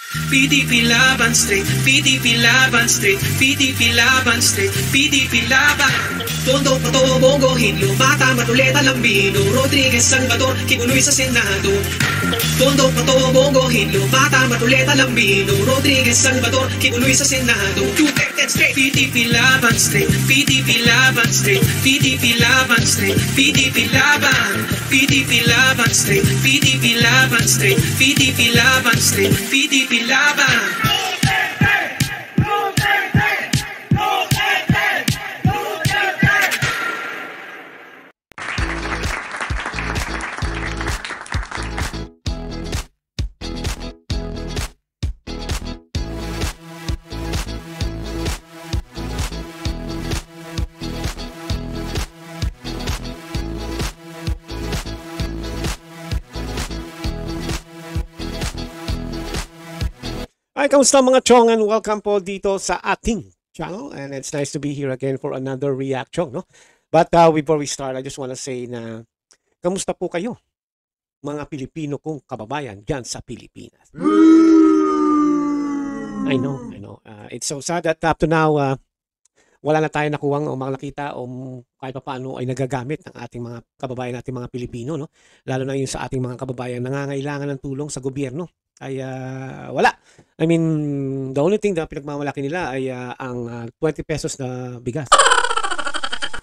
PDP laban straight, PDP laban straight, PDP laban straight, PDP laban. Tondo, Pato, Bongo, Hinlo, Mata, Matuleta, Lambino, Rodriguez, Salvador, Kibuloy sa Senado. Tondo, Pato, Bongo, Hinlo, Mata, Matuleta, Lambino, Rodriguez, Salvador, Kibuloy sa Senado. Straight, PDP laban straight, PDP laban straight, PDP laban straight, PDP laban, PDP laban straight, PDP laban straight, PDP laban straight, PDP laban. Hi, kamusta mga chong, and welcome po dito sa ating channel, and it's nice to be here again for another reaction, no? But before we start, I just want to say na kamusta po kayo mga Pilipino kong kababayan dyan sa Pilipinas. I know. It's so sad that up to now wala na tayo nakuwang o makakita o kahit pa paano ay nagagamit ng ating mga kababayan natin mga Pilipino, no? Lalo na yung sa ating mga kababayan nangangailangan ng tulong sa gobyerno ay wala. I mean, the only thing na pinagmamalaki nila ay ang 20 pesos na bigas.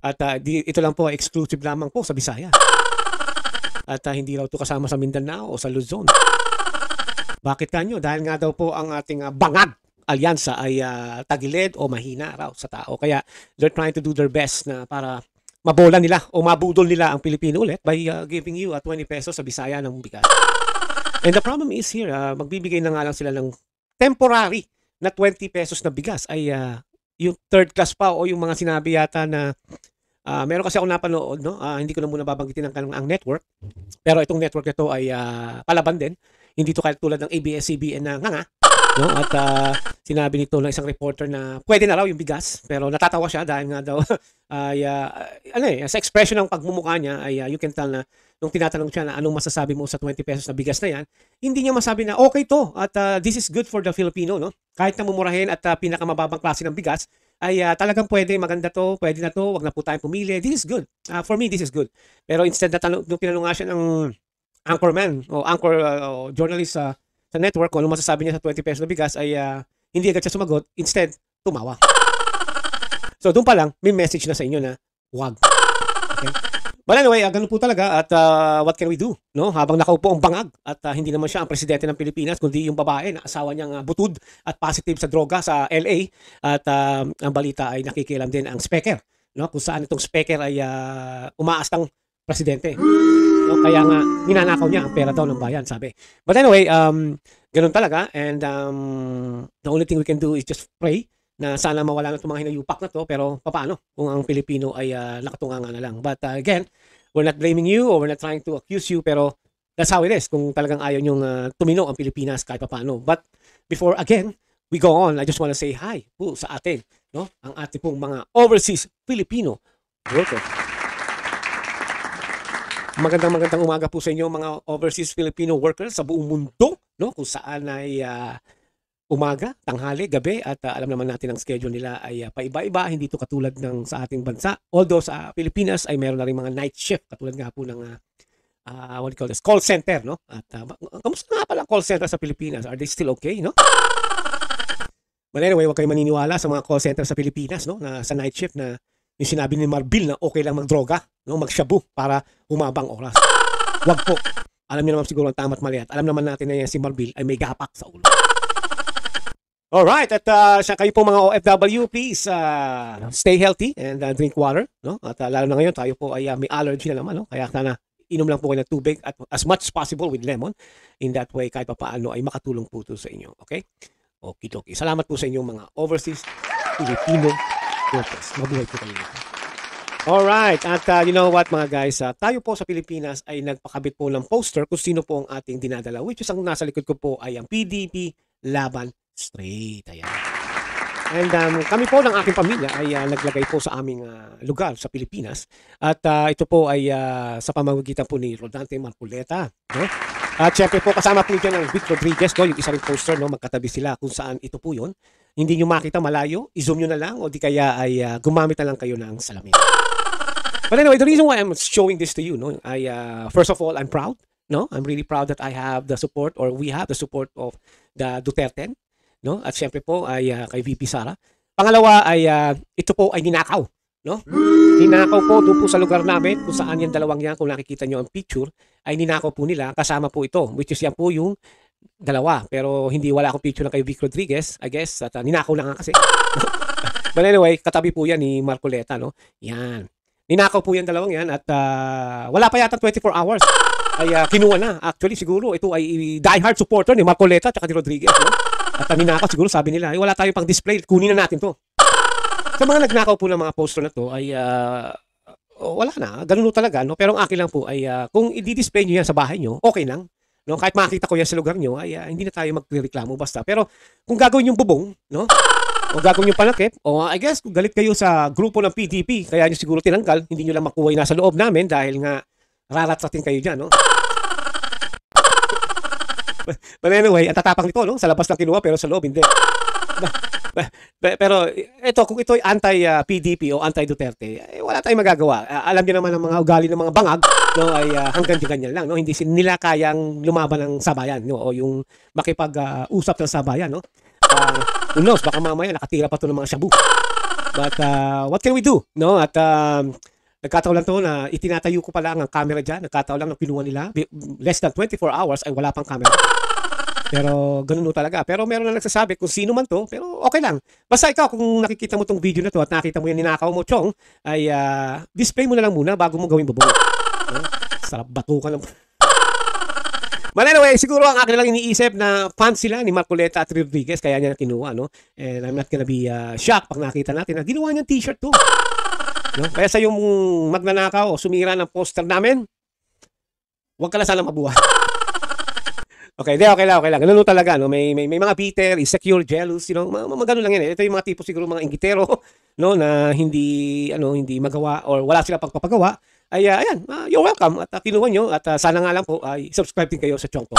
At ito lang po, exclusive lamang po sa Bisaya. At hindi raw ito kasama sa Mindanao o sa Luzon. Bakit kanyo? Dahil nga daw po ang ating bangag alyansa ay tagilid o mahina raw sa tao. Kaya they're trying to do their best na para mabola nila o mabudol nila ang Pilipino ulit by giving you 20 pesos sa Bisaya ng bigas. And the problem is here, magbibigay na nga lang sila ng temporary na 20 pesos na bigas ay yung third class pa o yung mga sinabi yata na meron kasi ako napanood, no? Hindi ko na muna babanggitin ang network, pero itong network ito ay palaban din. Hindi to tulad ng ABS-CBN na nga, no? At sinabi nito ng isang reporter na pwede na raw yung bigas, pero natatawa siya dahil nga daw sa expression ng pagmumukha niya ay you can tell na nung tinatanong siya na anong masasabi mo sa 20 pesos na bigas na yan, hindi niya masabi na okay to at this is good for the Filipino, no? Kahit na mumurahin at pinakamababang klase ng bigas ay talagang pwede, maganda to, pwede na to, wag na po tayong pumili. This is good. For me, this is good. Pero instead na nung tinanong nga siya ng anchorman o journalist sa network kung ano masasabi niya sa 20 pesos na bigas ay hindi agad siya sumagot. Instead, tumawa. So doon pa lang, may message na sa inyo na wag. Okay? But anyway, ganun po talaga at what can we do? No? Habang nakaupo ang bangag at hindi naman siya ang presidente ng Pilipinas kundi yung babae na asawa niyang butod at positive sa droga sa LA at ang balita ay nakikialam din ang speaker, no? Kung saan itong speaker ay umaastang presidente. No? Kaya nga ninanakaw niya ang pera daw ng bayan, sabi. But anyway, ganun talaga and the only thing we can do is just pray na sana mawala na itong mga hinayupak na to, pero paano kung ang Pilipino ay nakatunganga na lang. But again, we're not blaming you or we're not trying to accuse you, pero that's how it is kung talagang ayaw nyong tumino ang Pilipinas kahit paano. But before again, we go on, I just want to say hi po sa atin, no? Ang ating pong mga overseas Filipino workers. Magandang umaga po sa inyo mga overseas Filipino workers sa buong mundo, no? Kung saan ay umaga, tanghali, gabi at alam naman natin ang schedule nila ay paiba-iba, hindi to katulad ng sa ating bansa. Although sa Pilipinas ay meron na rin mga night shift katulad nga po ng what do you call this? Call center, no? At kamusta nga pala ang call center sa Pilipinas? Are they still okay, no? But anyway, huwag kayo maniniwala sa mga call center sa Pilipinas, no? Na sa night shift na yung sinabi ni Marbil na okay lang magdroga, no? Magshabu para humabang oras. Wag po. Alam niyo naman siguro ang tama't mali at alam naman natin na yan si Marbil ay may gapak sa ulo. Alright, at sa kayo po mga OFW, please stay healthy and drink water, no? At lalo na ngayon tayo po ay may allergy na naman, no? Kaya sana inom lang po kayo ng tubig at as much as possible with lemon. In that way, kahit pa paano ay makatulong po ito sa inyo, okay? Okay. Salamat po sa inyong mga overseas Filipino workers. Mabuhay po kayo. Alright, at you know what mga guys, tayo po sa Pilipinas ay nagpakabit po ng poster kung sino po ang ating dinadala, which is ang nasa likod ko po ay ang PDP Laban Straight. Ayan. And kami po ng aking pamilya ay naglagay po sa aming lugar sa Pilipinas. At ito po ay sa pamamagitan po ni Rodante Marculeta. No? At syempre po kasama po dyan ang Vic Rodriguez, no? Yung isa ring poster, no? Magkatabi sila kung saan ito po yun. Hindi nyo makita malayo, i-zoom nyo na lang o di kaya ay gumamit na lang kayo ng salamin. But anyway, the reason why I'm showing this to you, no? First of all, I'm proud. No? I'm really proud that I have the support or we have the support of the Duterte, no? At syempre po ay kay VP Sara. Pangalawa ay ito po ay ninakaw, no? Ninakaw po doon po sa lugar namin kung saan yung dalawang yan, kung nakikita nyo ang picture, ay ninakaw po nila, kasama po ito, which is yan po yung dalawa. Pero hindi wala akong picture na kay Vic Rodriguez, I guess, at ninakaw na nga kasi. But anyway, katabi po yan ni Marcoleta, no? Yan. Ninakaw po yan dalawang yan at wala pa yata 24 hours ay kinuha na. Actually, siguro ito ay diehard supporter ni Marcoleta at ni Rodriguez, no? At ninakaw, siguro sabi nila, wala tayo pang display, kunin na natin to. Sa mga nagnakaw po ng mga poster na to ay wala na, ganun talaga, no? Pero ang akin lang po ay kung i-display nyo yan sa bahay nyo, okay lang. No? Kahit makita ko yan sa lugar nyo, ay hindi na tayo magreklamo basta. Pero kung gagawin yung bubong, no? O gagawin yung panakip, o I guess kung galit kayo sa grupo ng PDP, kaya nyo siguro tinanggal, hindi nyo lang makuha yung nasa loob namin dahil nga raratratin kayo dyan, no? But anyway, ang tatapang nito, no? Sa labas lang kinuha pero sa loob hindi. Pero ito, kung ito ay anti-PDP o anti-Duterte, wala tayong magagawa. Alam niyo naman ang mga ugali ng mga bangag, no, ay hanggang ganyan lang, no? Hindi nila kayang lumaban ng sabayan, no, o yung makipag-usap ng sabayan, no? Who knows, baka mamaya nakatira pa to ng mga shabu. But what can we do, no? At nagkataon lang to na itinatayo ko pa lang ang camera dyan. Nagkataon lang na pinuha nila. Less than 24 hours ay wala pang camera. Pero ganun talaga. Pero meron na nagsasabi kung sino man to, pero okay lang. Basta ikaw, kung nakikita mo tong video na to at nakita mo yung ninakaw mo, Chong, ay display mo na lang muna bago mo gawin bubong. Sarap batukan lang. But anyway, siguro ang akin lang iniisip na fans sila ni Marcoleta at Rodriguez, kaya niya na kinuha, no? And I'm not gonna be shocked pag nakita natin na ginawa niyang t-shirt to. No? Kaya sa yung magnanakaw o sumira ng poster namin, huwag ka na sana mabuhay. Okay, okay lang. Ganun talaga, no? May mga bitter, insecure, jealous, you know, magano lang yan eh. Ito yung mga tipo siguro mga inggitero, no, na hindi magawa or wala sila pagpapagawa. Ay ayan, you're welcome at kinuha nyo at sana nga lang po ay subscribe din kayo sa Chong Po.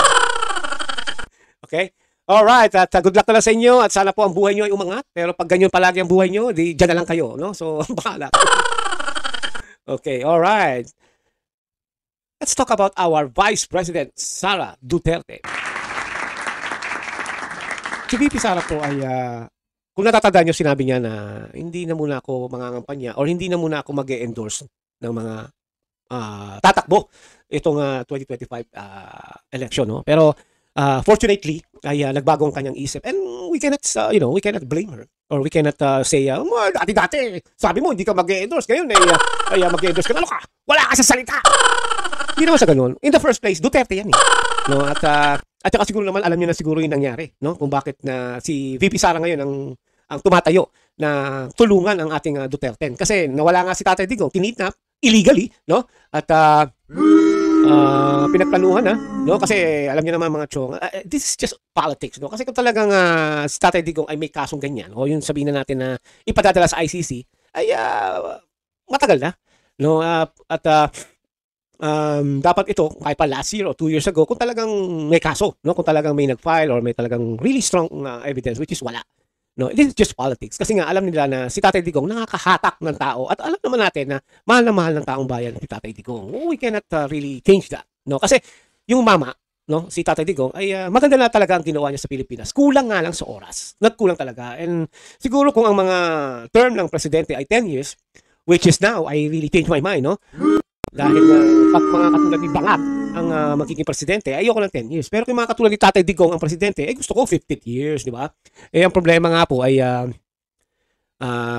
Okay? Alright, at good luck na lang sa inyo at sana po ang buhay nyo ay umangat. Pero pag ganyan palagi ang buhay nyo, di dyan na lang kayo, no? So, bahala. Okay, alright. Let's talk about our Vice President, Sara Duterte. Si VP Sara po ay, kung natatandaan nyo, sinabi niya na hindi na muna ako mangangampanya or hindi na muna ako mag-endorse ng mga tatakbo itong 2025 election, no? Pero fortunately ay nagbago ang kanyang isip and we cannot we cannot blame her or we cannot say dati sabi mo hindi ka mag-endorse ngayon ay mag-endorse ka, ano ka, wala ka sa salita. Hindi naman sa ganun. In the first place, Duterte yan eh. No? At saka siguro naman alam niyo na siguro yung nangyari, no? Kung bakit na si VP Sara ngayon ang tumatayo na tulungan ang ating Duterte. Kasi nawala nga si Tatay Digong, kinidnap illegally, no? At pinagplanuhan na, no? Kasi alam niyo naman mga Chong, this is just politics, no? Kasi kung talagang si Tatay Digong ay may kasong ganyan, o yung sabihin na natin na ipadadala sa ICC, ay matagal na, no? Dapat ito, kahit pa last year o 2 years ago, kung talagang may kaso, no? Kung talagang may nag-file or may talagang really strong evidence, which is wala. No, this is just politics. Kasi nga alam nila na si Tatay Digong nakakahatak ng tao at alam naman natin na mahal ng taong bayan si Tatay Digong. We cannot really change that. No, kasi yung mama, no, si Tatay Digong ay maganda na talaga ang ginawa niya sa Pilipinas. Kulang nga lang sa oras. Nagkulang talaga. And siguro kung ang mga term ng presidente ay 10 years, which is now, I really changed my mind, no? Dahil pag mga katulad ni Bangag ang magiging presidente, ayoko ng 10 years. Pero kung mga katulad ni Tatay Digong ang presidente, gusto ko 15 years, di ba? Ang problema nga po ay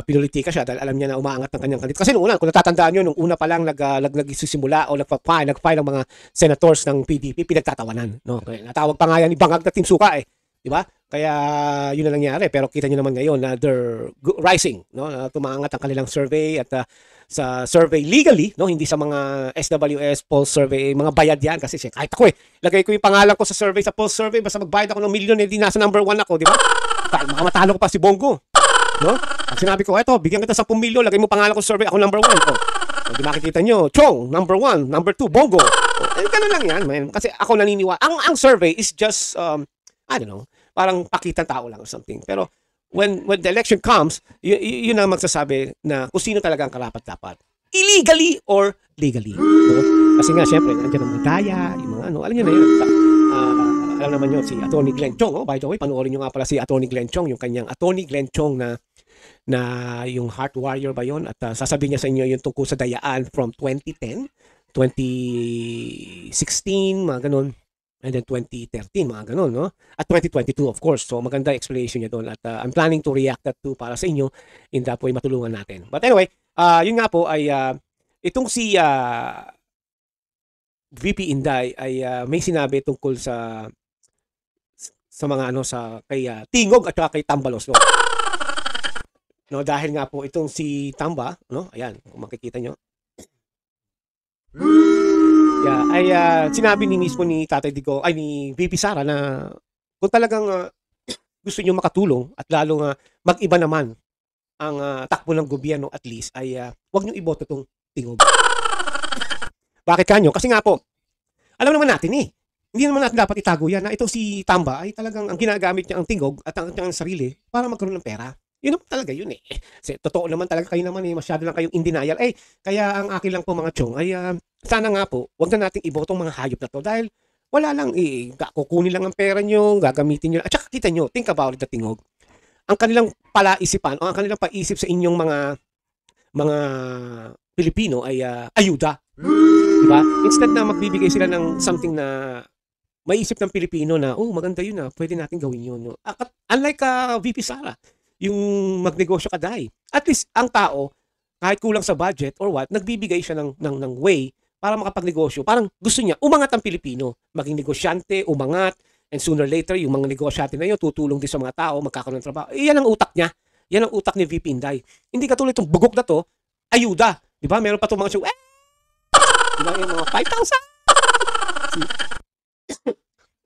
pinolitika siya dahil alam niya na umaangat ng kanyang kandidato. Kasi nung una, kung natatandaan nyo, nung una pa lang nagsisimula o nag-file ng mga senators ng PDP, pinagtatawanan. No? Kaya natawag pa nga yan ni Bangag na Team Suka eh. Di ba? Kaya yun na nangyari. Pero kita nyo naman ngayon na they're rising. No? Tumaangat ang kanilang survey at sa survey legally, no, hindi sa mga SWS pulse survey, mga bayad yan kasi kahit ako lagay ko yung pangalan ko sa survey, sa pulse survey, basta magbayad ako ng milyon, hindi nasa number 1 ako, di ba? Matalo ko pa si Bongo, no? Pag sinabi ko, eto, bigyan kita 10 milyon, lagay mo pangalan ko sa survey, ako number 1. Di makikita nyo, Chong, number 1, number 2, Bongo, Ganun lang yan, man. Kasi ako naniniwala. Ang survey is just, I don't know, parang pakitang tao lang or something. Pero when the election comes, yun ang magsasabi na kung sino talaga ang karapat-dapat. Illegally or legally. No? Kasi nga, syempre, nandiyan ang mga daya, yung mga ano, alam nyo na yun. Alam naman nyo, si Atty. Glenn Chong, by the way, panoorin nyo nga pala si Atty. Glenn Chong, yung kanyang Atty. Glenn Chong na yung Heart Warrior ba yun? At sasabihin niya sa inyo yung tungkol sa dayaan from 2010, 2016, mga ganun. And then 2013, mga ganun, no? At 2022, of course. So, maganda explanation niya doon. At I'm planning to react that to para sa inyo. In that way, matulungan natin. But anyway, yun nga po ay itong si VP Inday ay may sinabi tungkol sa mga ano sa kay Tingog at saka kay Tambalos, no? No, dahil nga po itong si Tamba, no? Ayan, kung makikita nyo. Yeah, ay sinabi mismo ni Tatay Digong ay ni VP Sara na kung talagang gusto niyo makatulong at lalong mag-iba naman ang takbo ng gobyerno at least ay wag niyo iboto tong Tingog. Bakit kanyo? Kasi nga po, alam naman natin hindi naman natin dapat itago yan na itong si Tamba ay talagang ang ginagamit niya ang Tingog at ang kanyang sarili para magkaroon ng pera. Yun naman talaga yun Kasi totoo naman talaga kayo naman masyado lang kayong in denial. Kaya ang akin lang po mga chong ay sana nga po, wag na nating ibotong mga hayop na to dahil wala lang kukunin lang ang pera nyo, gagamitin nyo. At saka kita nyo, think about it, Tingog. Ang kanilang palaisipan o ang kanilang paisip sa inyong mga Pilipino ay ayuda. Diba? Instead na magbibigay sila ng something na maisip ng Pilipino na, maganda yun pwede natin gawin yun. No? Unlike VP Sara, yung magnegosyo ka dahil. At least, ang tao, kahit kulang sa budget or what, nagbibigay siya ng way para makapagnegosyo. Parang gusto niya, umangat ang Pilipino. Maging negosyante, umangat, and sooner or later, yung mga negosyante na yun, tutulong din sa mga tao, magkakaroon ng trabaho. Yan ang utak niya. Yan ang utak ni VP Inday. Hindi katulad itong bugok na to, ayuda. Di ba? Meron pa itong mga show, diba? Yung mga 5,000.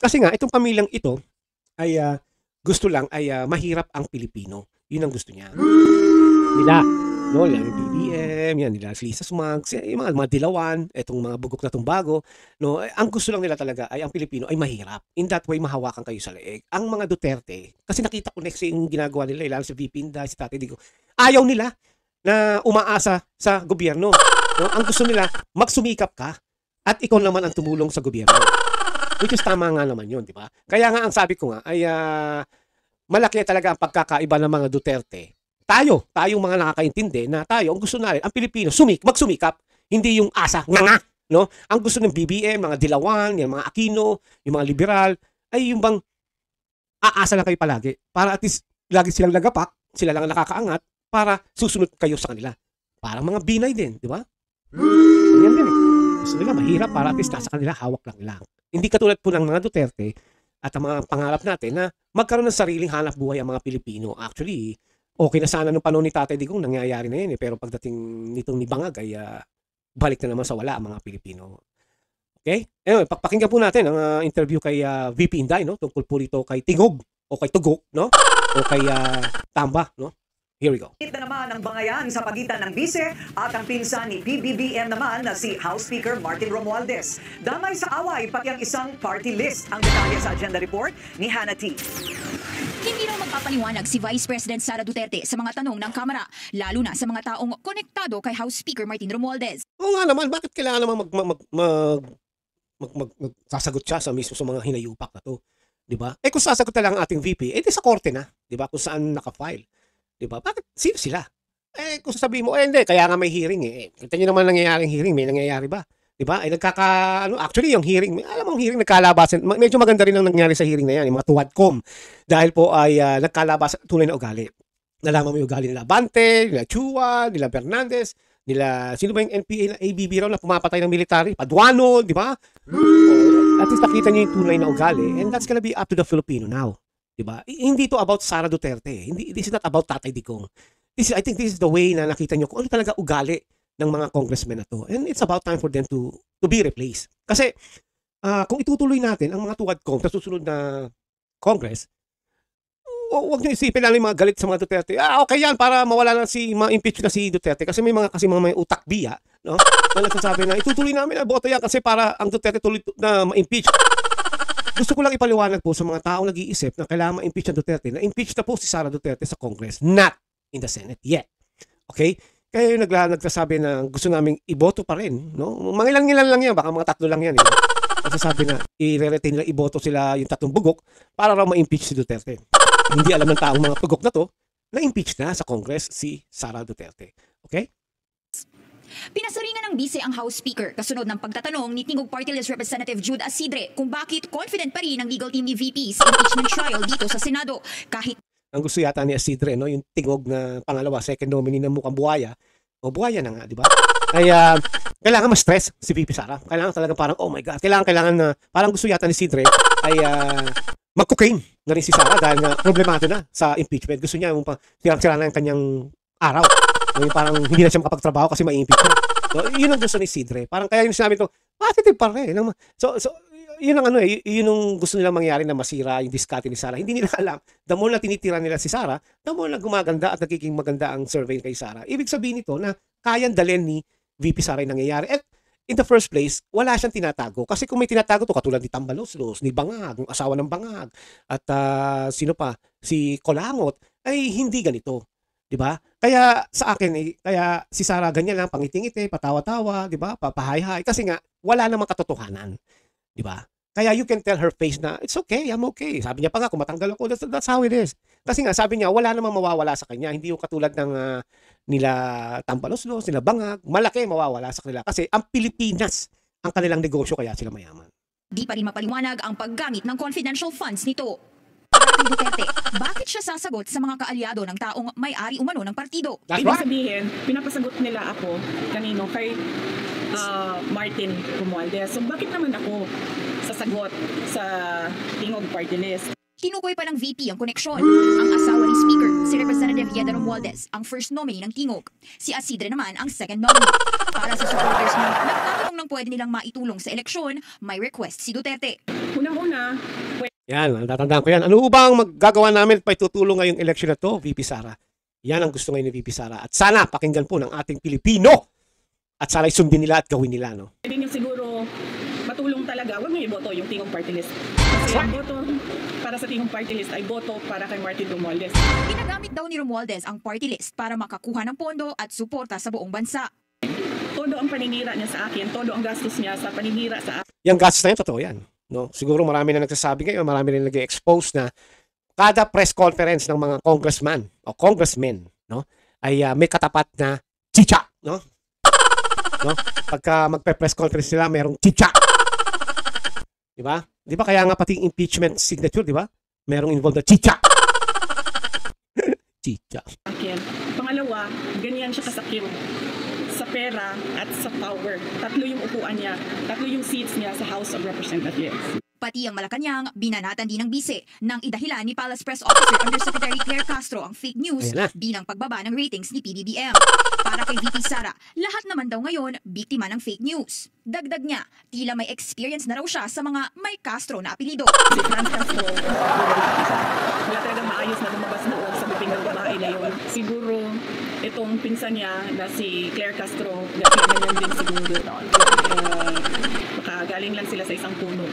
Kasi nga, itong pamilyang ito, ay gusto lang ay mahirap ang Pilipino. Yun ang gusto niya. Nila, no, yung BBM, yan nila, Lisa Smugs, yung mga dilawan, itong mga bugok na itong bago, no, ang gusto lang nila talaga ay ang Pilipino ay mahirap. In that way, mahawakan kayo sa leeg. Ang mga Duterte, kasi nakita ko next yung ginagawa nila, lalo si VP Inday, si Tatay Digong, ayaw nila na umaasa sa gobyerno. No? Ang gusto nila, magsumikap ka at ikaw naman ang tumulong sa gobyerno. Which is tama nga naman yun, di ba? Kaya nga ang sabi ko nga ay malaki talaga ang pagkakaiba ng mga Duterte. Tayong mga nakakaintindi na tayo, ang gusto natin, ang Pilipino, magsumikap, hindi yung asa, nga, no? Ang gusto ng BBM, mga Dilawan, yung mga Aquino, yung mga liberal, ay yung bang aasa lang kayo palagi. Para at least, lagi silang nagapak, sila lang ang nakakaangat, para susunod kayo sa kanila. Parang mga Binay din, di ba? Yan din Gusto nila mahirap para at least nasa kanila, hawak lang nila. Hindi katulad po ng mga Duterte at ang mga pangarap natin na magkaroon ng sariling hanap buhay ang mga Pilipino. Actually, okay na sana nung panahon ni Tatay Digong, nangyayari na yan pero pagdating nitong ni Bangag ay balik na naman sa wala ang mga Pilipino. Okay? Anyway, pakinggan po natin ang interview kay VP Inday, no? Tungkol po rito kay Tingog o kay Tugok, no? O kay Tamba, no? Here we go. Na naman ang bangayan sa pagitan ng bise at ang pinsan ni PBBM naman na si House Speaker Martin Romualdez. Damay sa away pati ang isang party list. Ang detalye sa agenda report ni Hannah T. Hindi raw magpapaliwanag si Vice President Sara Duterte sa mga tanong ng Kamara, lalo na sa mga taong konektado kay House Speaker Martin Romualdez. Oo nga naman, bakit kailangan naman sasagot siya sa mismo sa mga hinayupak na to? Diba? Kung sasagot na lang ang ating VP, di sa korte na. Diba? Kung saan nakafile. Diba? Bakit? Sino sila? Kung sasabihin mo, hindi, kaya nga may hearing Kita nyo naman nangyayaring hearing, may nangyayari ba? Diba? Actually, yung hearing, alam mo, yung hearing nagkalabasan, medyo maganda rin ang nangyari sa hearing na yan, yung mga tuwadcom. Dahil po ay nagkalabasan tunay na ugali. Nalaman mo yung ugali nila Bante, nila Chua, nila Fernandez, nila, sino ba yung NPA na ABB raw na pumapatay ng military? Paduano, di ba? At least nakita nyo yung tunay na ugali, and that's gonna be up to the Filipino now. Diba? Hindi to about Sara Duterte. This is not about Tatay Digong. I think this is the way na nakita nyo kung ano talaga ugali ng mga congressmen na to. And it's about time for them to be replaced. Kasi kung itutuloy natin ang mga tuwad ko sa susunod na Congress, huwag niyo isipin lang yung mga galit sa mga Duterte. Okay yan para mawala na ma-impeach na si Duterte kasi may mga may utak biya, no? Na nagsasabi na itutuloy namin na boto yan kasi para ang Duterte tuloy na ma-impeach. Gusto ko lang ipaliwanag po sa mga taong nag-iisip na kailangan ma-impeach ang Duterte na impeach na po si Sara Duterte sa Congress, not in the Senate yet. Okay? Kaya yung nagsasabi na gusto naming iboto pa rin, no? Mga ilan lang yan, baka mga 3 lang yan. Nagsasabi na i-retain nila iboto sila yung 3 bugok para raw ma-impeach si Duterte. Hindi alam ng taong mga bugok na to na impeach na sa Congress si Sara Duterte. Okay? Pinasaringan ng bise ang House Speaker kasunod ng pagtatanong ni Tingog Party List Representative Jude Asidre kung bakit confident pa rin ang legal team ni VP sa impeachment trial dito sa Senado kahit ang gusto yata ni Asidre, no, yung tingog na pangalawa, second nominee ng mukhang buhaya. O buhaya na nga, di ba? Kaya kailangan ma-stress si VP Sara. Kailangan talaga parang, oh my God, kailangan na, parang gusto yata ni Asidre ay mag-cocaine na rin si Sara dahil nga problemado na sa impeachment. Gusto niya yung sirang-sira na yung kanyang araw. Yung parang hindi na siya makapagtrabaho kasi ma-impeach na. So, yun ang gusto ni Asidre. Parang kaya yung sinabi ito, positive pa rin. So, yun ang yun ang gusto nilang mangyari na masira yung diskarte ni Sara. Hindi nila alam. The more na tinitira nila si Sara, the more na gumaganda at nagiging maganda ang survey kay Sara. Ibig sabihin nito na kayang dalhin ni VP Sara yung nangyayari. At in the first place, wala siyang tinatago. Kasi kung may tinatago to katulad ni Tambaloslos, ni Bangag, yung asawa ng Bangag, at sino pa, si Colangot, ay hindi ganito. Diba? Kaya sa akin, kaya si Sara ganyan lang, pangiting-iti, patawa-tawa, diba? Papahay-hay. Kasi nga, wala namang katotohanan. Diba? Kaya you can tell her face na, it's okay, I'm okay. Sabi niya pa nga, kung matanggal ako, that's how it is. Kasi nga, sabi niya, wala namang mawawala sa kanya. Hindi yung katulad ng nila Tambaloslos, nila Bangag, malaki mawawala sa kanila. Kasi ang Pilipinas, ang kanilang negosyo, kaya sila mayaman. di pa rin mapaliwanag ang paggamit ng confidential funds nito. Para kay Duterte, bakit siya sasagot sa mga kaalyado ng taong may-ari umano ng partido? That's Ibig right. sabihin, pinapasagot nila ako kanino kay Martin Romualdez. So bakit naman ako sasagot sa Tingog Party List? Tinukoy pa ng VP ang koneksyon. Ang asawa ni Speaker, si Representative Yeda Romualdez, ang first nominee ng Tingog. Si Asidre naman ang second nominee. Para sa supporters na nagtatanong ng pwede nilang maitulong sa eleksyon, may request si Duterte. Unang-una, Yan, natatandaan ko yan. Ano ba ang maggagawa namin pa itutulong ngayong election na to, VP Sara? Yan ang gusto ngayon ni VP Sara. At sana pakinggan po ng ating Pilipino. At sana sundin nila at gawin nila, no? pwede nyo siguro matulong talaga. Huwag nyo iboto yung Tingog Party List. Kasi ang boto para sa Tingog Party List ay boto para kay Martin Romualdez. Ginagamit daw ni Romualdez ang party list para makakuha ng pondo at suporta sa buong bansa. Todo ang paninira niya sa akin, todo ang gastos niya sa paninira sa akin. Yung gastos na yun, totoo yan. No? Siguro marami na nagsasabi ngayon, marami rin nag-expose na kada press conference ng mga congressman o congressmen, no, ay may katapat na chicha, no? No? Pagka magpe-press conference nila, mayroong chicha. Di ba? Di ba kaya nga pati impeachment signature, di ba? Merong involved na chicha. Chicha. akin. Pangalawa, ganyan siya kasakit sa pera at sa power. 3 yung upuan niya, 3 yung seats niya sa House of Representatives. Pati ang Malacanang, binanatan din ng bise nang idahilan ni Palace Press Officer Undersecretary Claire Castro ang fake news Ayan na. bilang pagbaba ng ratings ni PBBM. Para kay VP Sara, lahat naman daw ngayon biktima ng fake news. Dagdag niya, tila may experience na raw siya sa mga may Castro na apelido. Si Franz Castro, wala talagang maayos na lumabas doon sa bibig ng babae na yun. Siguro, itong pinsan niya na si Claire Castro, ganyan din siguro. Makagaling lang sila sa isang puno.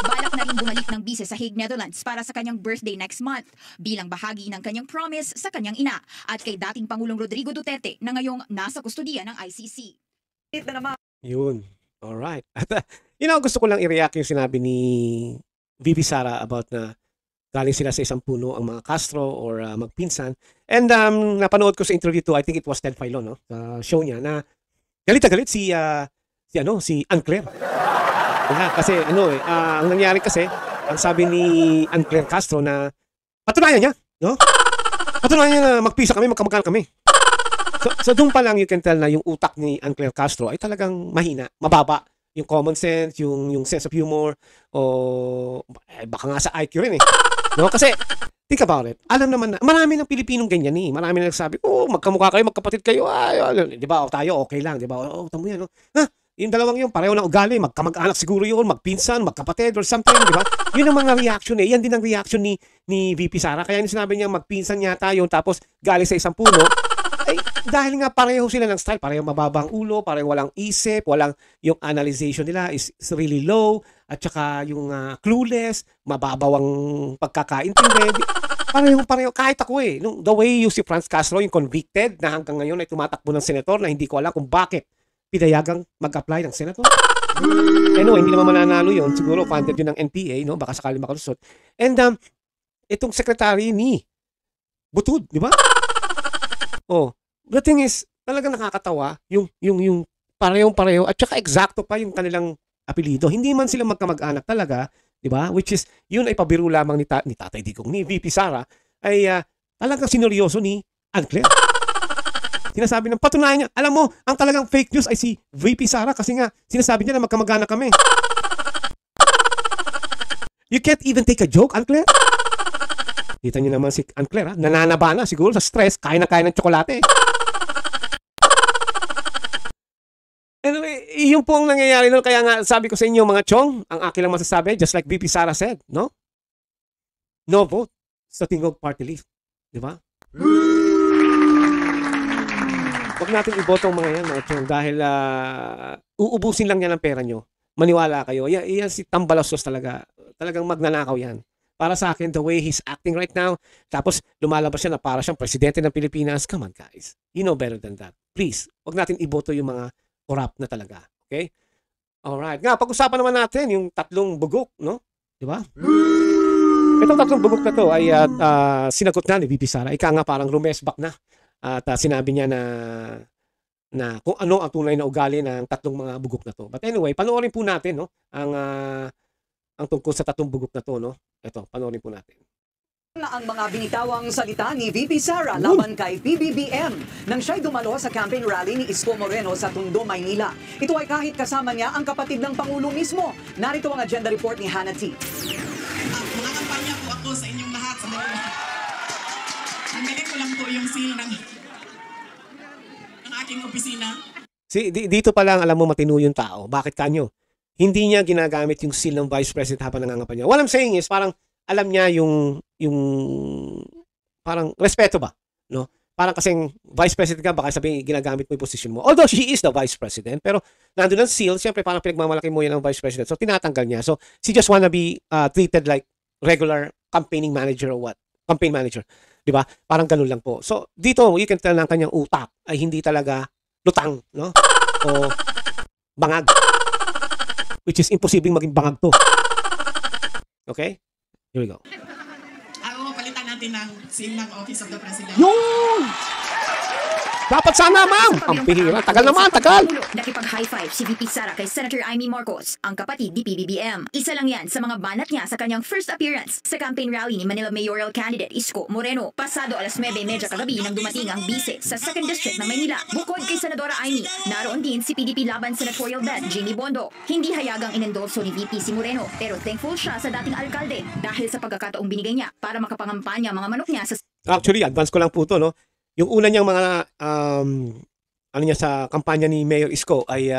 Balak na rin bumalik ng bise sa Hague, Netherlands para sa kanyang birthday next month bilang bahagi ng kanyang promise sa kanyang ina at kay dating Pangulong Rodrigo Duterte na ngayong nasa kustudiya ng ICC. Ito na naman. Yun. Alright. At gusto ko lang i-react yung sinabi ni VP Sara about na galing sila sa isang puno ang mga Castro or magpinsan. And napanood ko sa interview to, I think it was Ted Filon, no? Sa show niya na galit na galit si Ann Claire. Kasi ang nangyari kasi, ang sabi ni Ann Claire Castro na patunayan niya, no? Patunayan niya na magpisa kami, magkamagkano kami. So doon pa lang you can tell na yung utak ni Ann Claire Castro ay talagang mahina, mababa. Yung common sense, yung sense of humor, o baka nga sa IQ rin eh. No? Kasi, think about it, alam naman na, marami ng Pilipinong ganyan eh. Marami na nagsabi, magkamukha kayo, magkapatid kayo, di ba? O tayo, okay lang, di ba? O, tamo yan, no? Yung dalawang yun, pareho ng ugali, magkamag-anak siguro yun, magpinsan, magkapatid or something, di ba? Yun ang mga reaction eh. Yan din ang reaction ni VP Sara. Kaya yung sinabi niya magpinsan yata yun, tapos galing sa isang puno, ay dahil nga pareho sila ng style, pareho mababang ulo, pareho walang isip, walang yung analyzation nila is really low, at saka yung clueless, mababaw ang pagkakaintindi. Pareho, kahit ako eh. The way yung si Franz Castro, yung convicted, na hanggang ngayon ay tumatakbo ng senator na hindi ko alam kung bakit pinayagang mag-apply ng senator. Anyway, hindi naman mananalo yun. Siguro funded yun ng NPA, no? Baka sakali makalusot. And itong secretary ni Butod, di ba? Oh, the thing is, talagang nakakatawa yung parehong-pareho at saka eksakto pa yung kanilang apelido. Hindi man sila magkamag-anak talaga, di ba? Which is, yun ay pabiro lamang ni Tatay Digong, ni VP Sara, ay talagang sineryoso ni Ann Claire. Sinasabi ng patunayan niya, alam mo, ang talagang fake news ay si VP Sara kasi nga, sinasabi niya na magkamag-anak kami. You can't even take a joke, Ann Claire? Kita niyo naman si Ann Claire, nananaba na siguro sa stress, kaya ng tsokolate. Anyway, yun po ang nangyayari nun. Kaya nga, sabi ko sa inyo mga chong, ang akin lang masasabi, just like VP Sara said, no? No vote sa Tingog Party List. Di ba? Huwag natin iboto ang mga yan, mga chong, dahil uubusin lang yan ang pera nyo. Maniwala kayo. Yan si Tambalasos talaga. Talagang magnanakaw yan. Para sa akin, the way he's acting right now, tapos lumalabas siya na para siyang presidente ng Pilipinas. Come on, guys. You know better than that. Please, huwag natin iboto yung mga corrupt na talaga. Okay? Alright. Nga, pag-usapan naman natin yung tatlong bugok, no? Di ba? Itong tatlong bugok na to ay sinagot na ni VP Sara. Ika nga parang rumesbak na. At sinabi niya na kung ano ang tunay na ugali ng tatlong mga bugok na to. But anyway, panoorin po natin, no? Ang tungkol sa tatlong bugok na to, no? Ito, panoorin po natin. Ang mga binitawang salita ni VP Sara laban kay PBBM nang siya'y dumalo sa campaign rally ni Isko Moreno sa Tondo, Maynila. Ito ay kahit kasama niya ang kapatid ng Pangulo mismo. Narito ang agenda report ni Hannah T. Mga kampanya po ako sa inyong lahat sa Manila. Nanggaling ko lang po yung seal ng aking opisina. Dito pa lang alam mo matino yung tao. Bakit kanyo? Hindi niya ginagamit yung seal ng Vice President habang nangangampanya. What I'm saying is parang alam niya yung parang respeto ba, no? Parang kasing Vice President ka, baka sabihin ginagamit mo yung position mo. Although she is the Vice President, pero nandun ang seal, siyempre parang pinagmamalaki mo yan ng Vice President. So tinatanggal niya. So she just wanna be treated like regular campaigning manager or what? Campaign manager. Di ba? Parang ganun lang po. So dito, you can tell na ang kanyang utak ay hindi talaga lutang, no? O bangag. Which is imposibleng maging bangag to. Okay? Here we go. Palitan natin ng seal ng Office of the President. Yun! Dapat sana, ma'am! Ang pihira. Tagal naman, tagal! Nakipag-high five si VP Sara kay Senator Amy Marcos, ang kapatid ni PBBM. Isa lang yan sa mga banat niya sa kanyang first appearance sa campaign rally ni Manila Mayoral candidate Isko Moreno. Pasado alas 9:30 kagabi nang dumating ang bise sa 2nd District ng Maynila. Bukod kay Senadora Amy, naroon din si PDP Laban Senatorial Bet Jimmy Bondo. Hindi hayagang inendorso ni VP si Moreno, pero thankful siya sa dating alkalde dahil sa pagkakataong binigay niya para makapangampanya mga manok niya sa... Actually, advance ko lang po to, no? Yung una niyang mga ano niya sa kampanya ni Mayor Isko ay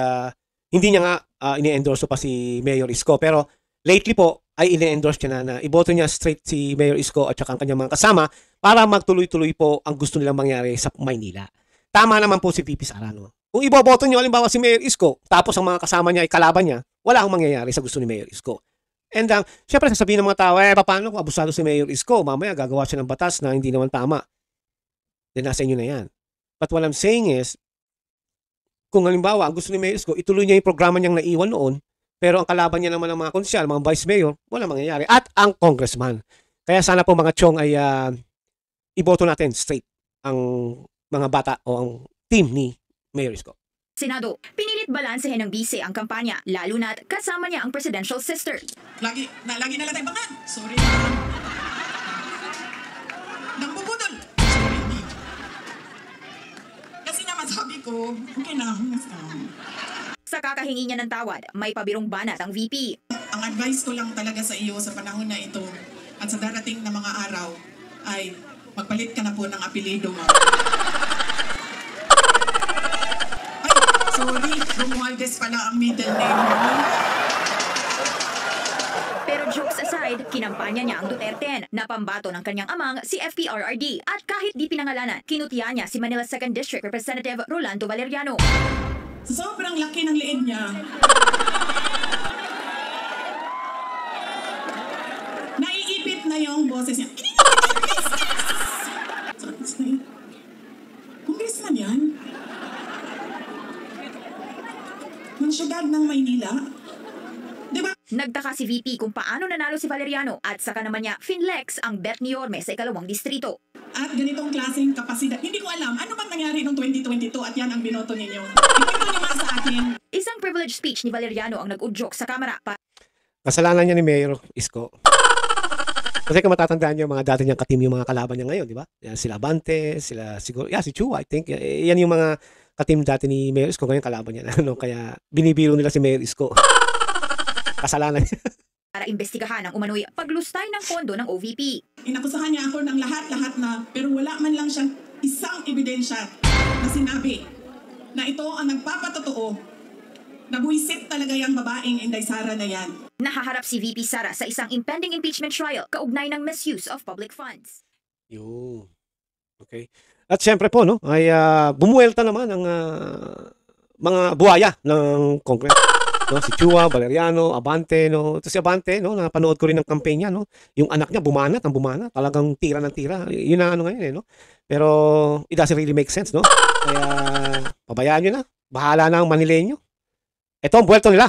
hindi niya nga ini-endorso pa si Mayor Isko, pero lately po ay ini-endorse niya na iboto niya straight si Mayor Isko at saka ang kanyang mga kasama para magtuloy-tuloy po ang gusto nilang mangyari sa Maynila. Tama naman po si VP Sara, no? Kung iboboto niyo halimbawa si Mayor Isko tapos ang mga kasama niya ay kalaban niya, wala akong mangyayari sa gusto ni Mayor Isko. And syempre sasabihin ng mga tao, paano kung abusado si Mayor Isko? Mamaya gagawa siya ng batas na hindi naman tama. Then nasa inyo na yan. But what I'm saying is, kung halimbawa, ang gusto ni Mayor Isko, ituloy niya yung programa niyang naiwan noon, pero ang kalaban niya naman ng mga konsyal, mga vice mayor, wala mangyayari. At ang congressman. Kaya sana po mga chong ay iboto natin straight ang mga bata o ang team ni Mayor Isko. Senado, pinilit balansehin ng bise ang kampanya, lalo na't kasama niya ang presidential sister. Lagi na lang tayo bangan. Sorry. Nang bubudol. Sabi ko, okay na, Sa kakahingi niya ng tawad, may pabirong banat ang VP. Ang advice ko lang talaga sa iyo sa panahon na ito at sa darating na mga araw ay magpalit ka na po ng apelido mo. Ay, Sorry, Romualdez pala ang middle name mo. Pero jokes aside, kinampanya niya ang Duterte na pambato ng kanyang amang si FPRRD. At kahit di pinangalanan, kinutiya niya si Manila 2nd District Representative Rolando Valeriano. Sobrang laki ng liig niya. Naiipit na yung boses niya. Congressman yan? Ng syudad ng Maynila? Diba? Nagtaka si VP kung paano nanalo si Valeriano at saka naman niya finlex ang bet ni Yorme sa ikalawang distrito. At ganitong klaseng kapasidad. Hindi ko alam ano bang nangyari noong 2022 at yan ang binoto ninyo. Ikwento niyo nga sa akin. Isang privilege speech ni Valeriano ang nag-udyok sa kamera. Kasalanan niya ni Mayor Isko. Kasi kung matatandaan niyo, mga dati niyang katim yung mga kalaban niya ngayon, di ba? Yan, sila Abante, sila siguro, si Chua, I think. Yan yung mga katim dati ni Mayor Isko, ngayon kalaban niya. Ano? Kaya binibiro nila si Mayor Isko. Kasalanan niya. Para imbestigahan ang umano'y paglustay ng pondo ng OVP. Inakusahan niya ako ng lahat-lahat na pero wala man lang siyang isang ebidensya na sinabi na ito ang nagpapatotoo na buwisit talaga yung babaeng Inday Sara na yan. Nahaharap si VP Sara sa isang impending impeachment trial kaugnay ng misuse of public funds. Yun. Okay. At syempre po, no, ay bumuelta naman ang mga buhaya ng Congress. No, si Chua, Valeriano, Abante, no. Ito si Abante, no, napanood ko rin ng campaign niya, no. Yung anak niya bumanat, talagang tira ng tira. Yun na ano ngayon, no. Pero it doesn't really make sense, no. Kaya pabayaan niyo na. Bahala na ang Manileño. Ito ang buwelto nila.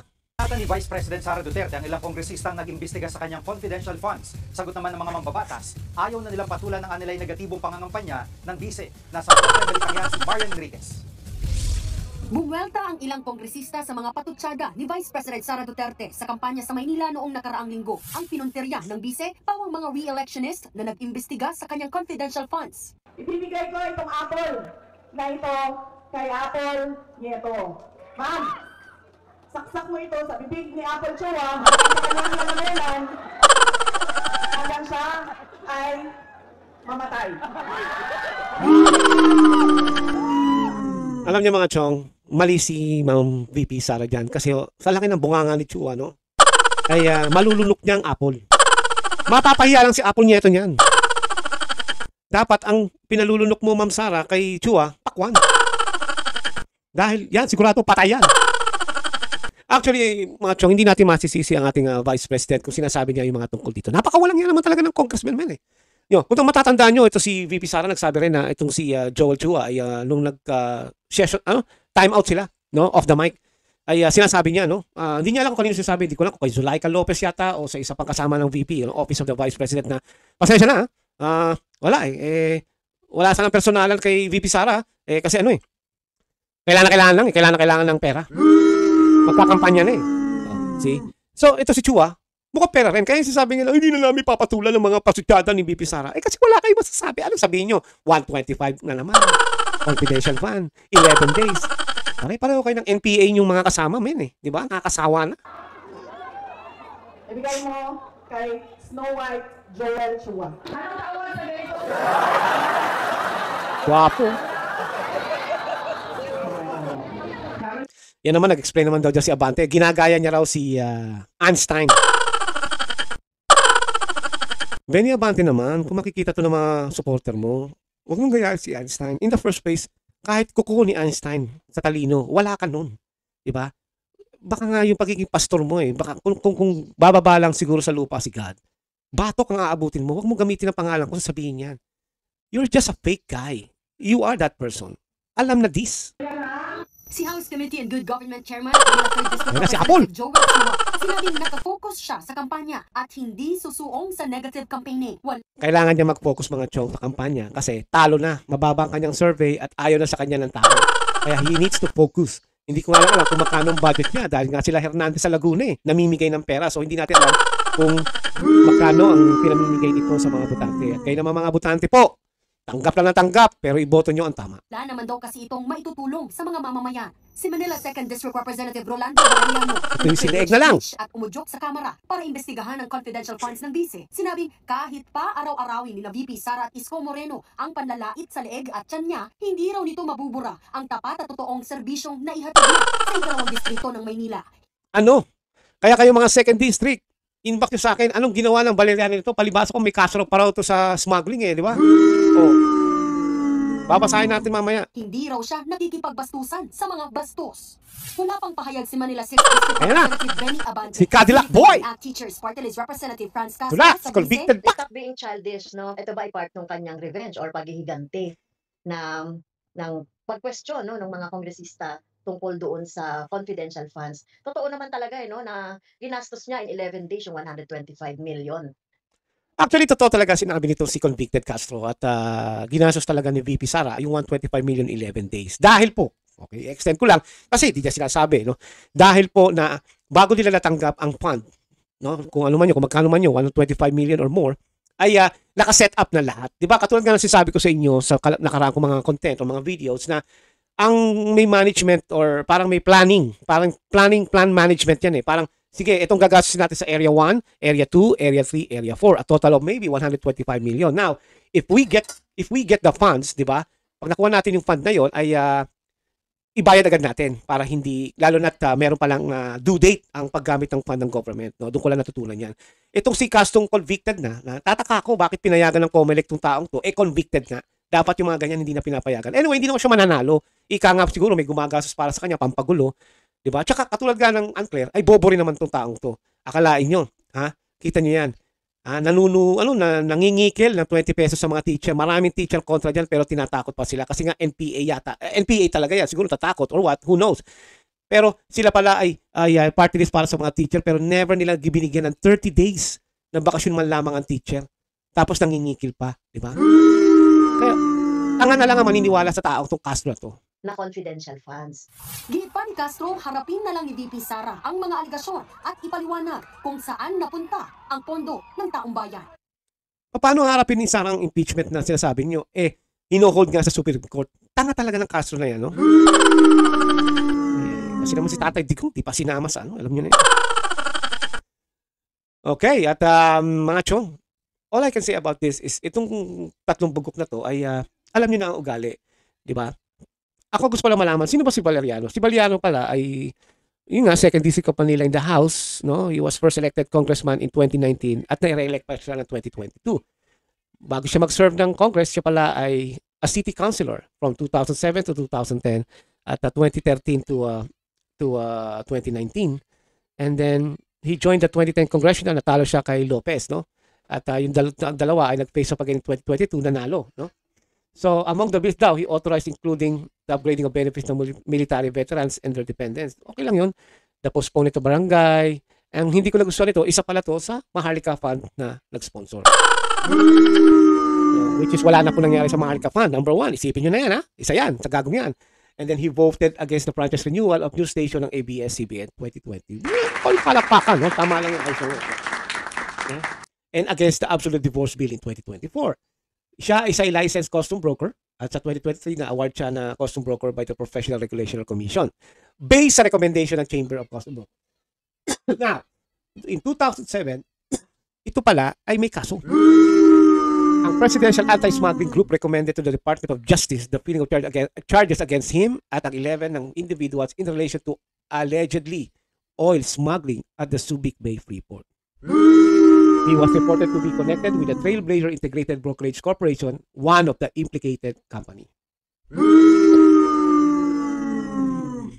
Ni Vice President Sara Duterte ang ilang kongresistang nag-imbestiga sa kanyang confidential funds. Sagot naman ng mga mambabatas, ayaw na nilang patulan ng anilay negatibong pangangampanya ng bise. Nasa balikan si Marian Enriquez. Bumuelta ang ilang kongresista sa mga patutsyada ni Vice President Sara Duterte sa kampanya sa Maynila noong nakaraang linggo. Ang pinunterya ng bise, pawang mga re-electionist na nag-imbestiga sa kanyang confidential funds. Ibibigay ko itong apple na ito kay Apple Nieto. Ma'am, saksak mo ito sa bibig ni Apple Chua hanggang siya ay mamatay. Alam niyo mga chong, mali si Ma'am VP Sara dyan kasi sa laki ng bunganga ni Chua, no? Ay malulunok niya ang apple. Mapapahiya lang si Apple Nieto niyan. Dapat ang pinalulunok mo, Ma'am Sara, kay Chua, pakwan. Dahil yan, sigurado patay yan. Actually, mga chong, hindi natin masisisi ang ating Vice President kung sinasabi niya yung mga tungkol dito. Napakawalang yan naman talaga ng congressman man eh. Kung matatandaan nyo, ito si VP Sara nagsabi rin na itong si Joel Chua ay nung nag-session, time out sila, no, off the mic, ay sinasabi niya, no, hindi niya alam kung kanino sinasabi, hindi ko lang kung kay Zulaika Lopez yata o sa isa pang kasama ng VP, Office of the Vice President na, pasensya na, wala wala sanang personalan kay VP Sara, kasi kailangan ng pera. Magkakampanya na see? So, ito si Chua, mukhang pera rin. Kaya sasabi nila, hindi na namin papatulan ng mga pasutyada ni VP Sara. Kasi wala kayo masasabi. Ano sabihin nyo? 125 na naman. Confidential fund. 11 days. Pareho kayo ng NPA yung mga kasama, men eh. Di ba? Nakakasawa na. Ibigay mo kay Snow White Joel Chua. Anong tawag sa ganito? Guwapo. Yan naman, nag-explain naman daw dyan si Abante. Ginagaya niya raw si Einstein. Benny Abante naman, kung makikita to ng mga supporter mo, huwag mong gayaan si Einstein. In the first place, kahit kuko ni Einstein sa talino, wala ka nun. Diba? Baka nga yung pagiging pastor mo baka kung bababa lang siguro sa lupa si God, batok ang aabutin mo, huwag mong gamitin ang pangalan ko, sabihin yan. You're just a fake guy. You are that person. Alam na this. Si House Committee on Good Government Chairman si Apple. Joel Chua, sinabing nakafocus siya sa kampanya at hindi susuong sa negative campaigning. Kailangan niya mag-focus mga chong sa kampanya kasi talo na, mababa ang kanyang survey at ayaw na sa kanya ng tao. Kaya he needs to focus. Hindi ko alam kung magkano ang budget niya dahil nga sila Hernandez sa Laguna namimigay ng pera. So hindi natin alam kung magkano ang pinamimigay nito sa mga botante. At kayo naman mga botante po, Tanggap lang na tanggap, pero iboto nyo ang tama. Wala naman daw kasi itong maitutulong sa mga mamamayan. Si Manila 2nd District Representative Rolando Valeriano Yung sineeg na lang. at umudyok sa kamera para imbestigahan ang confidential funds ng bise. Sinabing kahit pa araw-arawin ni VP Sara at Isko Moreno ang panlalait sa leeg at tiyan niya, hindi raw nito mabubura ang tapat at totoong serbisyong naihatid niya sa ikalawang distrito ng Maynila. Ano? Kaya kayo mga 2nd District, inbox nyo sa akin, anong ginawa ng Valeriano nito? Palibasa ko may kaso pa raw to sa smuggling di ba? Oh. Babasahin natin mamaya. Hindi raw siya nakikipagbastusan sa mga bastos. Wala pang pahayag si Manila 6th District Ayan na. Representative Benny Abante. Si Cadillac Boy! Teachers Party List Representative Franz Castro Tula, sa convicted pa. Stop being childish, no? Ito ba ay part ng kanyang revenge or paghihiganti ng pag-question, no, ng mga kongresista tungkol doon sa confidential funds. Totoo naman talaga, no, na ginastos niya in 11 days yung 125 million. Actually, totoo talaga sinabi nito si convicted Castro at ginastos talaga ni VP Sara yung 125 million 11 days. Dahil po, okay, extend ko lang, kasi di niya sinasabi, no? Dahil po na bago nila natanggap ang fund, no, kung ano man yun, kung magkano man yun, 125 million or more, ay nakaset up na lahat. Di ba? Katulad nga ng sinasabi ko sa inyo sa nakaraan kong mga content o mga videos na ang may management or parang may planning, plan management yan parang, sige, itong gagastusin natin sa Area 1, Area 2, Area 3, Area 4, a total of maybe 125 million. Now, if we get the funds, di ba? Pag nakuha natin yung fund na yon ay ibayad agad natin para hindi, lalo na't meron palang due date ang paggamit ng fund ng government. No? Doon ko lang natutunan yan. Itong si Castong convicted na tataka ko bakit pinayagan ng COMELEC tong taong to, convicted nga. Dapat yung mga ganyan hindi na pinapayagan. Anyway, hindi naman siya mananalo. Ika nga siguro may gumagastos para sa kanya, pampagulo. Diba? Tsaka katulad nga ng unclear, ay bobo rin naman tong taong to. Akalain nyo, ha? Kita nyo yan. Nangingikil ng 20 pesos sa mga teacher. Maraming teacher kontra dyan pero tinatakot pa sila. Kasi nga NPA yata. NPA talaga yan. Siguro tatakot or what? Who knows? Pero sila pala ay party list para sa mga teacher pero never nila binigyan ng 30 days ng bakasyon man lamang ang teacher. Tapos nangingikil pa. Diba? Kaya, tanga na lang ang maniniwala sa taong itong Castro na to. Na confidential funds. Gihit pa ni Castro, harapin na lang ni VP Sara ang mga aligasyon at ipaliwanag kung saan napunta ang pondo ng taong bayan. Paano harapin ni Sara ang impeachment na sinasabi nyo? Hino-hold nga sa Supreme Court. Tanga talaga ng Castro na yan, no? Kasi naman si Tatay Digong, di pa sinama sa alam nyo na yan. Okay, at mga chong, all I can say about this is itong tatlong bugok na to ay alam niyo na ang ugali, di ba? Ako gusto pala malaman sino ba si Valeriano? Si Valeriano pala ay yung nga 2nd District of Manila in the House, no? He was first elected congressman in 2019 at na-re-elect pa siya ng 2022. Bago siya mag-serve ng Congress, siya pala ay a city councilor from 2007 to 2010 at 2013 to 2019. And then he joined the 2010 congressional, natalo siya kay Lopez, no? At yung dalawa ay nag-face up again in 2022, nanalo, no? So, among the bills daw, he authorized including the upgrading of benefits ng military veterans and their dependents. Okay lang yun. The postponement of barangay. Ang hindi ko nagustuhan nito, isa pala to sa Maharlika Fund na nag-sponsor. Which is wala na po nangyari sa Maharlika Fund. Number 1, isipin nyo na yan, ha? Isa yan, sa gagong yan. And then he voted against the franchise renewal of new station ng ABS-CBN 2020. All palakpakan, no? Tama lang yung ISO. Yeah? And against the absolute divorce bill in 2024. Siya ay licensed custom broker at sa 2023 na-award siya na custom broker by the Professional Regulation Commission based sa recommendation ng Chamber of Custom Brokers. Now, in 2007, ito pala ay may kaso. Ang Presidential Anti-Smuggling Group recommended to the Department of Justice the filing of charges against him at ang 11 ng individuals in relation to allegedly oil smuggling at the Subic Bay Freeport. He was reported to be connected with the Trailblazer Integrated Brokerage Corporation, one of the implicated company.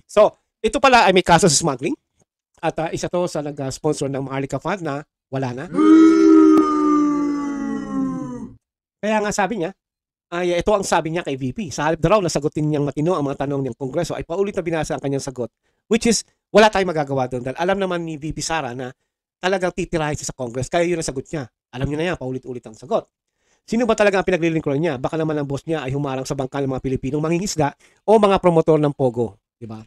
So, ito pala ay may kaso sa smuggling at isa to sa nag-sponsor ng Maharlika Fund na wala na. Kaya nga sabi niya, ito ang sabi niya kay VP. Sa halip na raw na sagutin niyang matino ang mga tanong ng Kongreso ay paulit na binasa ang kanyang sagot, which is wala tayong magagawa doon dahil alam naman ni VP Sara na talagang titirahin siya sa Congress. Kaya yun ang sagot niya. Alam niyo na yan, paulit-ulit ang sagot. Sino ba talaga ang pinaglilingkuran niya? Baka naman ang boss niya ay humarang sa bangka ng mga Pilipinong mangingisda o mga promotor ng Pogo. Diba?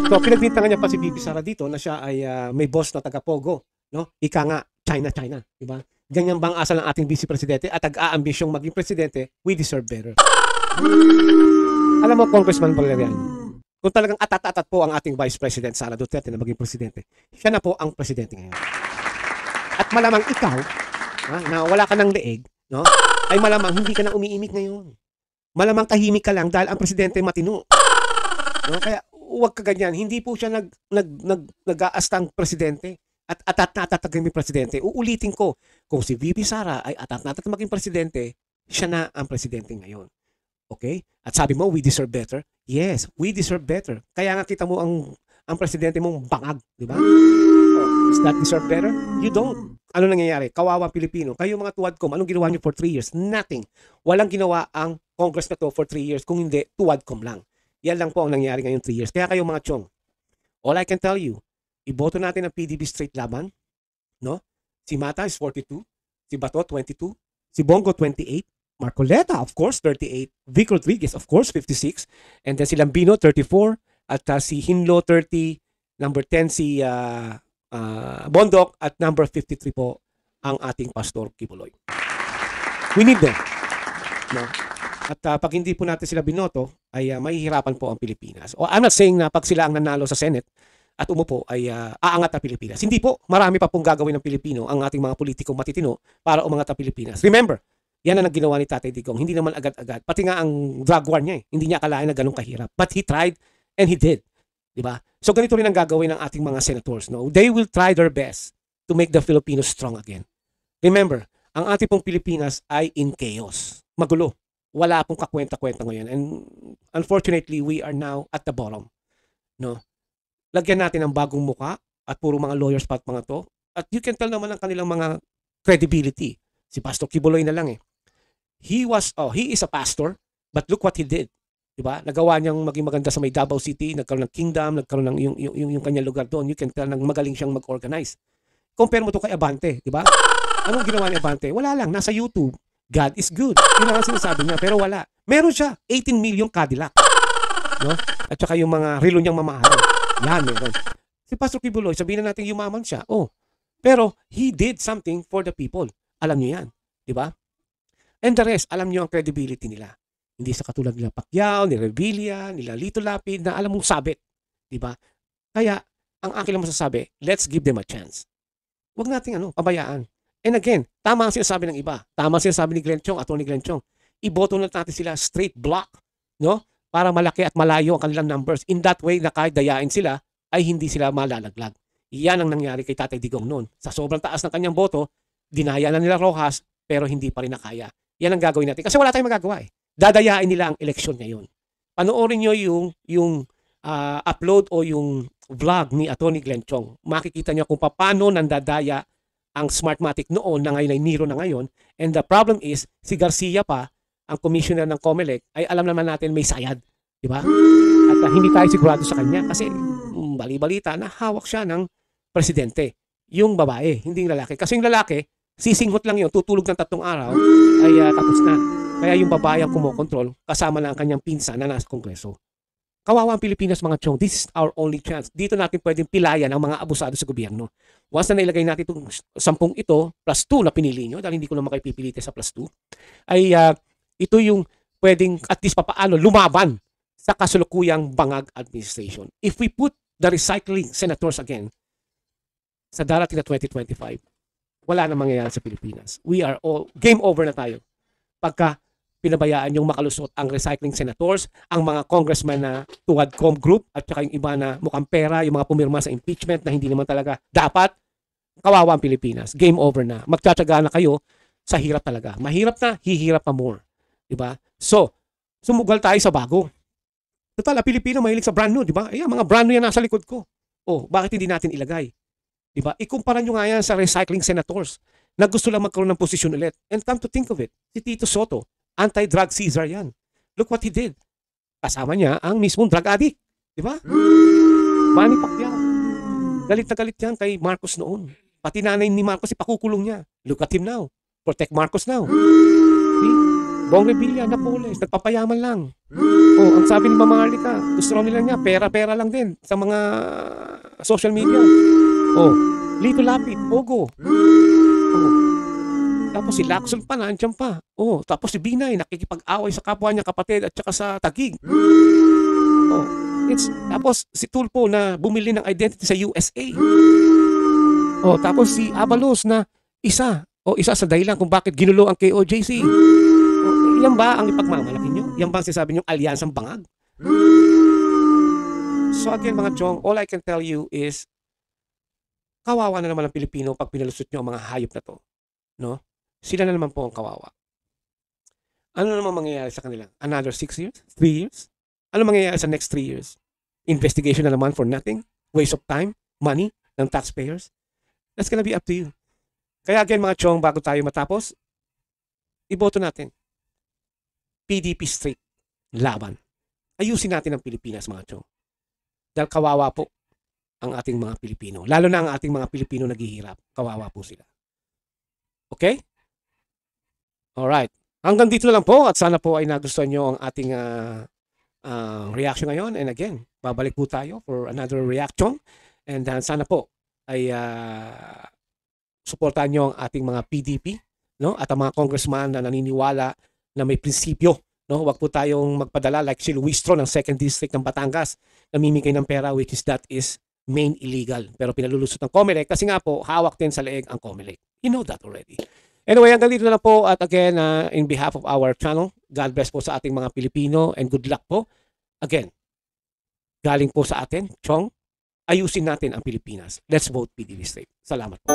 So, pinagbintangan niya pa si VP Sara dito na siya ay may boss na taga-Pogo. No? Ika nga, China. Diba? Ganyan bang asal ng ating Vice Presidente at ag-aambisyong maging presidente, we deserve better. Alam mo, Congressman Valerian, kung talagang atat-atat po ang ating Vice President Sara Duterte na maging presidente, siya na po ang presidente ngayon. At malamang ikaw, na wala ka ng leeg, no? Ay malamang hindi ka na umiimik ngayon. Malamang tahimik ka lang dahil ang presidente matino. No? Kaya huwag ka ganyan. Hindi po siya nag-aastang presidente at atat na atat maging presidente. Uulitin ko, kung si VP Sara ay atat na atat maging presidente, siya na ang presidente ngayon. Okay? At sabi mo, we deserve better. Yes, we deserve better. Kaya nga kita mo ang presidente mong bangag, di ba? Oh, does that deserve better? You don't. Ano nangyayari? Kawawang Pilipino. Kayo mga tuwadcom, anong ginawa niyo for 3 years? Nothing. Walang ginawa ang Congress na to for 3 years. Kung hindi, tuwadcom lang. Yan lang po ang nangyayari ngayong 3 years. Kaya kayo mga chong, all I can tell you, iboto natin ang PDB straight laban. No? Si Mata is 42. Si Bato, 22. Si Bongo, 28. Marcoleta, of course, 38. Vic Rodriguez, of course, 56. And then si Lambino, 34. At si Hinlo, 30. Number 10, si Bondok. At number 53 po, ang ating Pastor Kibuloy. We need them. No? At pag hindi po natin sila binoto, ay mahihirapan po ang Pilipinas. O I'm not saying na pag sila ang nanalo sa Senate at umupo ay aangat ang Pilipinas. Hindi po, marami pa pong gagawin ng Pilipino ang ating mga politikong matitino para umangat ang Pilipinas. Remember, yan ang ginawa ni Tatay Digong. Hindi naman agad-agad. Pati nga ang drug war niya Hindi niya akalain na ganun kahirap. But he tried and he did. Diba? So ganito rin ang gagawin ng ating mga senators. No? They will try their best to make the Filipinos strong again. Remember, ang ating pong Pilipinas ay in chaos. Magulo. Wala pong kakwenta-kwenta ngayon. And unfortunately, we are now at the bottom. No? Lagyan natin ng bagong muka at puro mga lawyers pa at mga to. At you can tell naman ang kanilang mga credibility. Si Pastor Kibuloy na lang He is a pastor, but look what he did. Diba? Nagawa niyang maging maganda sa may Davao City, nagkaroon ng kingdom, nagkaroon ng yung kanyang lugar doon. You can tell nang magaling siyang mag-organize. Compare mo to kay Abante, diba? Anong ginawa ni Abante? Wala lang, nasa YouTube. God is good. Yun ang sinasabi niya, pero wala. Meron siya, 18 million Cadillac. No? At saka yung mga relo niyang mamahal. Yan, meron. Si Pastor Kibuloy, sabihin na natin yumaman siya. Pero he did something for the people. Alam niyo yan. Diba? And the rest, alam niyo ang credibility nila. Hindi sa katulad nila Pacquiao, ni Revilla, nila Lito Lapid, na alam mong sabit. Diba? Kaya, ang akin lang masasabi, let's give them a chance. Huwag nating pabayaan. And again, tama ang sinasabi ng iba. Tama ang sinasabi ni Glenn Chong, Atty. Glenn Chong. Iboto na natin sila straight block, no? Para malaki at malayo ang kanilang numbers. In that way, na kahit dayain sila, ay hindi sila malalaglag. Iyan ang nangyari kay Tatay Digong noon. Sa sobrang taas ng kanyang boto, dinaya na nila Rojas, pero hindi pa rin nakaya. Yan ang gagawin natin. Kasi wala tayong magagawa Dadayain nila ang eleksyon ngayon. Panoorin nyo yung upload o yung vlog ni Atty. Glenn Chong. Makikita nyo kung paano nandadaya ang Smartmatic noon na ngayon ay Nero na ngayon. And the problem is, si Garcia pa, ang commissioner ng COMELEC, ay alam naman natin may sayad. Diba? At hindi tayo sigurado sa kanya kasi bali-balita na hawak siya ng presidente. Yung babae, hindi yung lalaki. Kasi yung lalaki, sisinghot lang yun, tutulog ng 3 araw, ay tapos na. Kaya yung babae ang kumokontrol, kasama na ang kanyang pinsan na nasa Kongreso. Kawawa ang Pilipinas mga chong, this is our only chance. Dito natin pwedeng pilayan ang mga abusado sa gobyerno. Once na nailagay natin itong 10 ito, plus 2 na pinili nyo, dahil hindi ko naman kayo pipilite sa plus 2, ay ito yung pwedeng at least papaano lumaban sa kasulukuyang bangag administration. If we put the recycling senators again, sa darating na 2025, wala na mangyayari sa Pilipinas. We are all, game over na tayo. Pagka pinabayaan yung makalusot ang recycling senators, ang mga congressman na tuwadcom group, at saka yung iba na mukhang pera, yung mga pumirma sa impeachment na hindi naman talaga dapat, kawawa ang Pilipinas. Game over na. Magtsatsaga na kayo sa hirap talaga. Mahirap na, hihirap pa more. Diba? So, sumugal tayo sa bago. Total, Pilipino mahilig sa brand new, diba? Ayan, mga brand new yan nasa likod ko. Bakit hindi natin ilagay? Diba? Ikumpara nyo nga yan sa recycling senators na gusto lang magkaroon ng posisyon ulit. And come to think of it, si Tito Soto, anti-drug Caesar yan. Look what he did. Kasama niya ang mismong drug addict. Diba? Manny Pacquiao. Galit na galit yan kay Marcos noon. Pati nanay ni Marcos, ipakukulong niya. Look at him now. Protect Marcos now. See? Bong Revilla, Napoles, nagpapayaman lang. Ang sabi ni Mama Harlika, gusto nila niya, pera-pera lang din sa mga social media. Lito Lapid, Pogo. Tapos si Lacson pa, nandiyan pa. Oh, tapos si Binay, nakikipag-away sa kapwa niya kapatid at saka sa Taguig. Oh, tapos si Tulfo na bumili ng identity sa USA. Oh, tapos si Abalos na isa sa dahilan kung bakit ginulo ang KOJC. Oh, yan ba ang ipagmamalaki nyo? Yan ba ang sinasabi nyo alyansang bangag? So again mga chong, all I can tell you is kawawa na naman ang Pilipino pag pinalusot nyo ang mga hayop na to. No? Sila na naman po ang kawawa. Ano naman mangyayari sa kanila? Another 6 years? 3 years? Ano mangyayari sa next 3 years? Investigation na naman for nothing? Waste of time? Money? Ng taxpayers? That's gonna be up to you. Kaya again mga chong, bago tayo matapos, iboto natin. PDP straight. Laban. Ayusin natin ang Pilipinas mga chong. Dahil kawawa po ang ating mga Pilipino. Lalo na ang ating mga Pilipino naghihirap. Kawawa po sila. Okay? Alright. Hanggang dito na lang po at sana po ay nagustuhan nyo ang ating reaction ngayon. And again, babalik po tayo for another reaction. And sana po ay suportahan nyo ang ating mga PDP, no? At ang mga congressman na naniniwala na may prinsipyo. No? Huwag po tayong magpadala like si Luistro ng 2nd District ng Batangas. Namimigay ng pera which is that is main illegal. Pero pinalulusot ng COMELEC kasi nga po hawak din sa leeg ang COMELEC. You know that already. Anyway, hanggang dito na po at again, in behalf of our channel, God bless po sa ating mga Pilipino and good luck po. Again, galing po sa atin, Chong, ayusin natin ang Pilipinas. Let's vote PDP straight. Salamat po.